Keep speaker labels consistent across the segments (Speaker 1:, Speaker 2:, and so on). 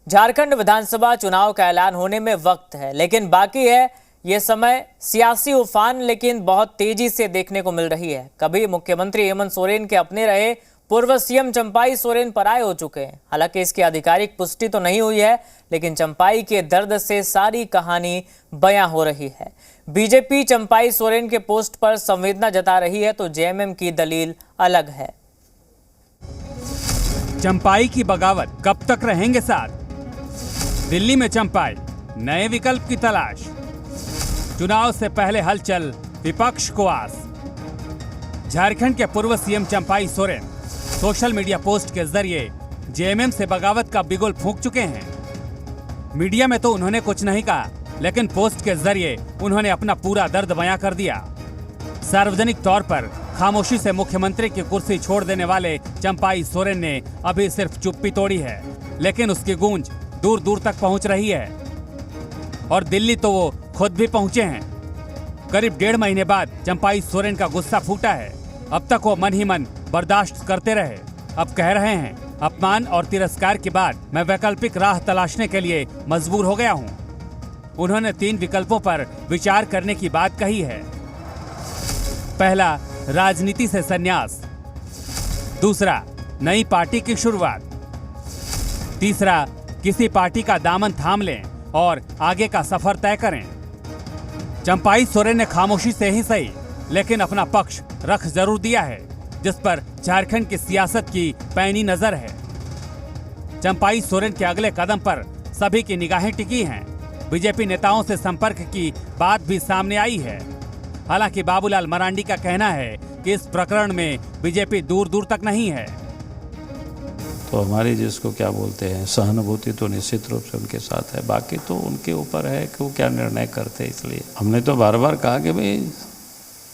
Speaker 1: झारखंड विधानसभा चुनाव का ऐलान होने में वक्त है, लेकिन बाकी है ये समय सियासी उफान लेकिन बहुत तेजी से देखने को मिल रही है। कभी मुख्यमंत्री हेमंत सोरेन के अपने रहे पूर्व सीएम चंपाई सोरेन पराये हो चुके हैं। हालांकि इसकी आधिकारिक पुष्टि तो नहीं हुई है, लेकिन चंपाई के दर्द से सारी कहानी बयां हो रही है। बीजेपी चंपाई सोरेन के पोस्ट पर संवेदना जता रही है, तो जेएमएम की दलील अलग है।
Speaker 2: चंपाई की बगावत कब तक रहेंगे साथ? दिल्ली में चंपाई नए विकल्प की तलाश। चुनाव से पहले हलचल, विपक्ष को आस। झारखंड के पूर्व CM Champai Soren social media post के जरिए जेएमएम से बगावत का बिगुल फूंक चुके हैं। मीडिया में तो उन्होंने कुछ नहीं कहा, लेकिन पोस्ट के जरिए उन्होंने अपना पूरा दर्द बयां कर दिया। सार्वजनिक तौर पर खामोशी से मुख्यमंत्री की कुर्सी छोड़ देने वाले चंपाई सोरेन ने अभी सिर्फ चुप्पी तोड़ी है, लेकिन उसकी गूंज दूर दूर तक पहुंच रही है और दिल्ली तो वो खुद भी पहुंचे हैं। करीब 1.5 महीने बाद चंपाई सोरेन का गुस्सा फूटा है। अब तक वो मन ही मन बर्दाश्त करते रहे, अब कह रहे हैं अपमान और तिरस्कार के बाद मैं वैकल्पिक राह तलाशने के लिए मजबूर हो गया हूं। उन्होंने 3 विकल्पों पर विचार करने की बात कही है। पहला, राजनीति से संन्यास। दूसरा, नई पार्टी की शुरुआत। तीसरा, किसी पार्टी का दामन थाम लें और आगे का सफर तय करें। चंपाई सोरेन ने खामोशी से ही सही, लेकिन अपना पक्ष रख जरूर दिया है, जिस पर झारखंड की सियासत की पैनी नजर है। चंपाई सोरेन के अगले कदम पर सभी की निगाहें टिकी हैं। बीजेपी नेताओं से संपर्क की बात भी सामने आई है। हालांकि बाबूलाल मरांडी का कहना है कि इस प्रकरण में बीजेपी दूर दूर तक नहीं है।
Speaker 3: तो हमारी जिसको क्या बोलते हैं सहानुभूति तो निश्चित रूप से उनके साथ है, बाकी तो उनके ऊपर है कि वो क्या निर्णय करते हैं। इसलिए हमने तो बार बार कहा कि भाई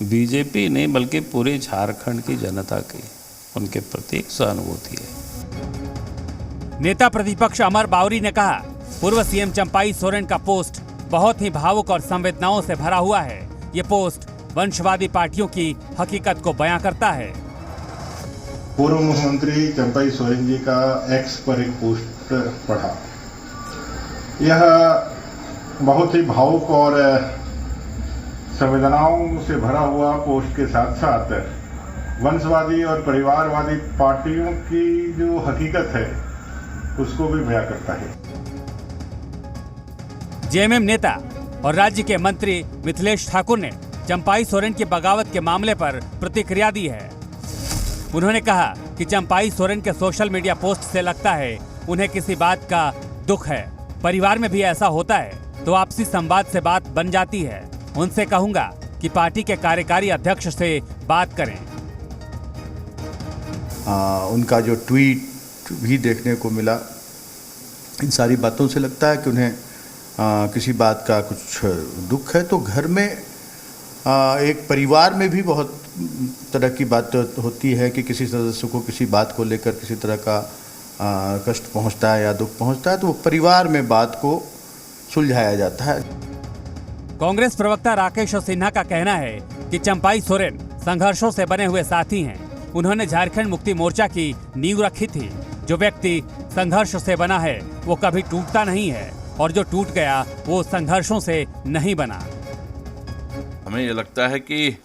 Speaker 3: बीजेपी नहीं बल्कि पूरे झारखंड की जनता की उनके प्रति सहानुभूति है।
Speaker 2: नेता प्रतिपक्ष अमर बावरी ने कहा, पूर्व सीएम चंपाई सोरेन का पोस्ट बहुत ही भावुक और संवेदनाओं से भरा हुआ है। ये पोस्ट वंशवादी पार्टियों की हकीकत को बयां करता है।
Speaker 4: पूर्व मुख्यमंत्री चंपाई सोरेन जी का एक्स पर एक पोस्ट पढ़ा। यह बहुत ही भावुक और संवेदनाओं से भरा हुआ पोस्ट के साथ साथ वंशवादी और परिवारवादी पार्टियों की जो हकीकत है उसको भी बयां करता है।
Speaker 2: जेएमएम नेता और राज्य के मंत्री मिथिलेश ठाकुर ने चंपाई सोरेन की बगावत के मामले पर प्रतिक्रिया दी है। उन्होंने कहा कि चंपाई सोरेन के सोशल मीडिया पोस्ट से लगता है उन्हें किसी बात का दुख है। परिवार में भी ऐसा होता है तो आपसी संवाद से बात बन जाती है। उनसे कहूंगा कि पार्टी के कार्यकारी अध्यक्ष से बात करें।
Speaker 5: उनका जो ट्वीट भी देखने को मिला, इन सारी बातों से लगता है कि उन्हें किसी बात का कुछ दुख है। तो घर में एक परिवार में भी बहुत तरह की बात होती है कि किसी सदस्य को किसी बात को लेकर किसी तरह का कष्ट पहुंचता है या दुख पहुंचता है, तो वो परिवार में बात को सुलझाया जाता है।
Speaker 2: कांग्रेस प्रवक्ता राकेश सिन्हा का कहना है कि चंपाई सोरेन संघर्षों से बने हुए साथी हैं। उन्होंने झारखंड मुक्ति मोर्चा की नींव रखी थी। जो व्यक्ति संघर्ष से बना है वो कभी टूटता नहीं है, और जो टूट गया वो संघर्षों से नहीं बना।
Speaker 6: हमें ये लगता है कि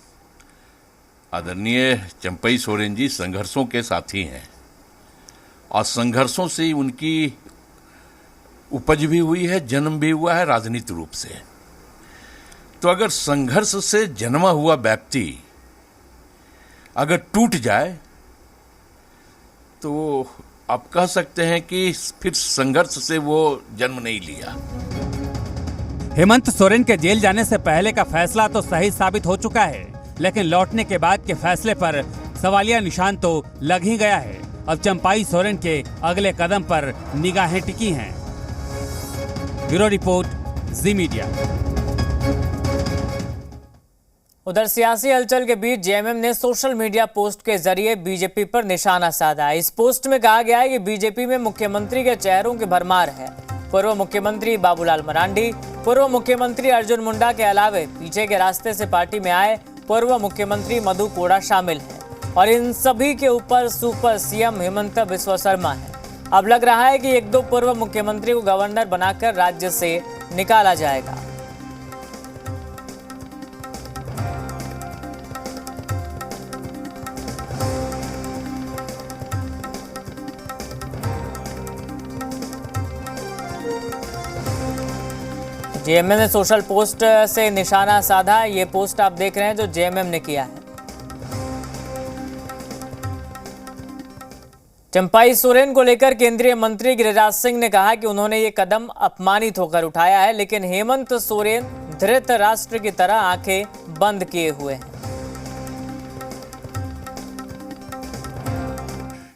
Speaker 6: आदरणीय चंपाई सोरेन जी संघर्षों के साथी हैं और संघर्षों से उनकी उपज भी हुई है, जन्म भी हुआ है राजनीतिक रूप से। तो अगर संघर्ष से जन्मा हुआ व्यक्ति अगर टूट जाए तो आप कह सकते हैं कि फिर संघर्ष से वो जन्म नहीं लिया।
Speaker 2: हेमंत सोरेन के जेल जाने से पहले का फैसला तो सही साबित हो चुका है, लेकिन लौटने के बाद के फैसले पर सवालिया निशान तो लग ही गया है। अब चंपाई सोरेन के अगले कदम पर निगाहें टिकी हैं। ब्यूरो रिपोर्ट, जी मीडिया।
Speaker 1: उधर सियासी हलचल के बीच जेएमएम ने सोशल मीडिया पोस्ट के जरिए बीजेपी पर निशाना साधा है। इस पोस्ट में कहा गया है कि बीजेपी में मुख्यमंत्री के चेहरों की भरमार है। पूर्व मुख्यमंत्री बाबूलाल मरांडी, पूर्व मुख्यमंत्री अर्जुन मुंडा के अलावे पीछे के रास्ते से पार्टी में आए पूर्व मुख्यमंत्री मधु कोड़ा शामिल हैं और इन सभी के ऊपर सुपर सीएम हेमंत बिस्वा शर्मा है। अब लग रहा है कि 1-2 पूर्व मुख्यमंत्री को गवर्नर बनाकर राज्य से निकाला जाएगा। जेएमएम ने सोशल पोस्ट से निशाना साधा। ये पोस्ट आप देख रहे हैं जो जेएमएम ने किया है। चंपाई सोरेन को लेकर केंद्रीय मंत्री गिरिराज सिंह ने कहा कि उन्होंने ये कदम अपमानित होकर उठाया है, लेकिन हेमंत सोरेन धृतराष्ट्र की तरह आंखें बंद किए हुए हैं।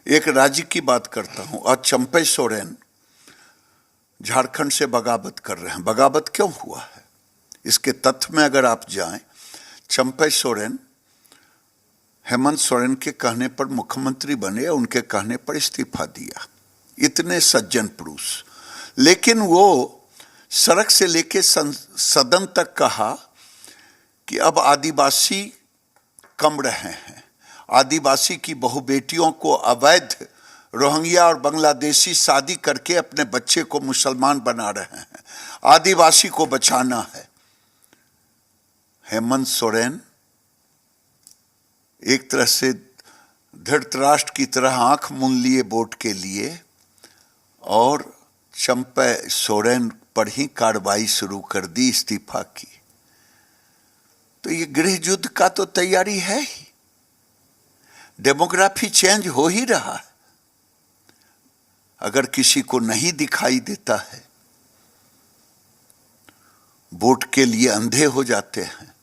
Speaker 7: एक राज्य की बात करता हूं। आज चंपाई सोरेन झारखंड से बगावत कर रहे हैं। बगावत क्यों हुआ है, इसके तथ्य में अगर आप जाएं, चंपाई सोरेन हेमंत सोरेन के कहने पर मुख्यमंत्री बने, उनके कहने पर इस्तीफा दिया। इतने सज्जन पुरुष, लेकिन वो सड़क से लेके सदन तक कहा कि अब आदिवासी कम रहे हैं, आदिवासी की बहु बेटियों को अवैध रोहिंग्या और बांग्लादेशी शादी करके अपने बच्चे को मुसलमान बना रहे हैं, आदिवासी को बचाना है। हेमंत सोरेन एक तरह से धृतराष्ट्र की तरह आंख मूंद लिए वोट के लिए और चंपाई सोरेन पर ही कार्रवाई शुरू कर दी, इस्तीफा की। तो ये गृह युद्ध का तो तैयारी है ही, डेमोग्राफी चेंज हो ही रहा है। अगर किसी को नहीं दिखाई देता है, वोट के लिए अंधे हो जाते हैं।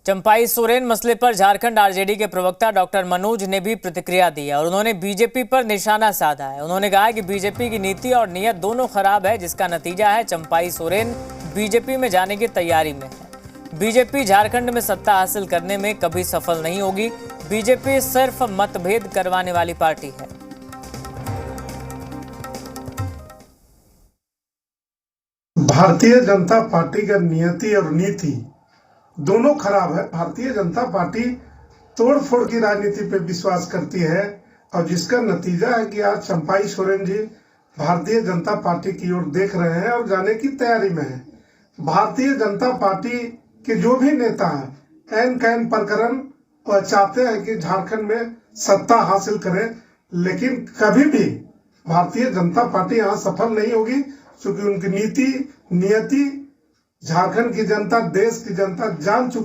Speaker 1: चंपाई सोरेन मसले पर झारखंड आरजेडी के प्रवक्ता डॉक्टर मनोज ने भी प्रतिक्रिया दी है और उन्होंने बीजेपी पर निशाना साधा है। उन्होंने कहा कि बीजेपी की नीति और नीयत दोनों खराब है, जिसका नतीजा है चंपाई सोरेन बीजेपी में जाने की तैयारी में है। बीजेपी झारखंड में सत्ता हासिल करने में कभी सफल नहीं होगी। बीजेपी सिर्फ मतभेद करवाने वाली पार्टी है।
Speaker 8: भारतीय जनता पार्टी का नियति और नीति दोनों खराब है। भारतीय जनता पार्टी तोड़ फोड़ की राजनीति पे विश्वास करती है और जिसका नतीजा है कि आज चंपाई सोरेन जी भारतीय जनता पार्टी की ओर देख रहे हैं और जाने की तैयारी में है। भारतीय जनता पार्टी के जो भी नेता हैं ऐन कैन प्रकरण और चाहते हैं कि झारखंड में सत्ता हासिल करें, लेकिन कभी भी भारतीय जनता पार्टी यहाँ सफल नहीं होगी, क्योंकि उनकी नीति नियति झारखंड की जनता, देश की जनता जान चुकी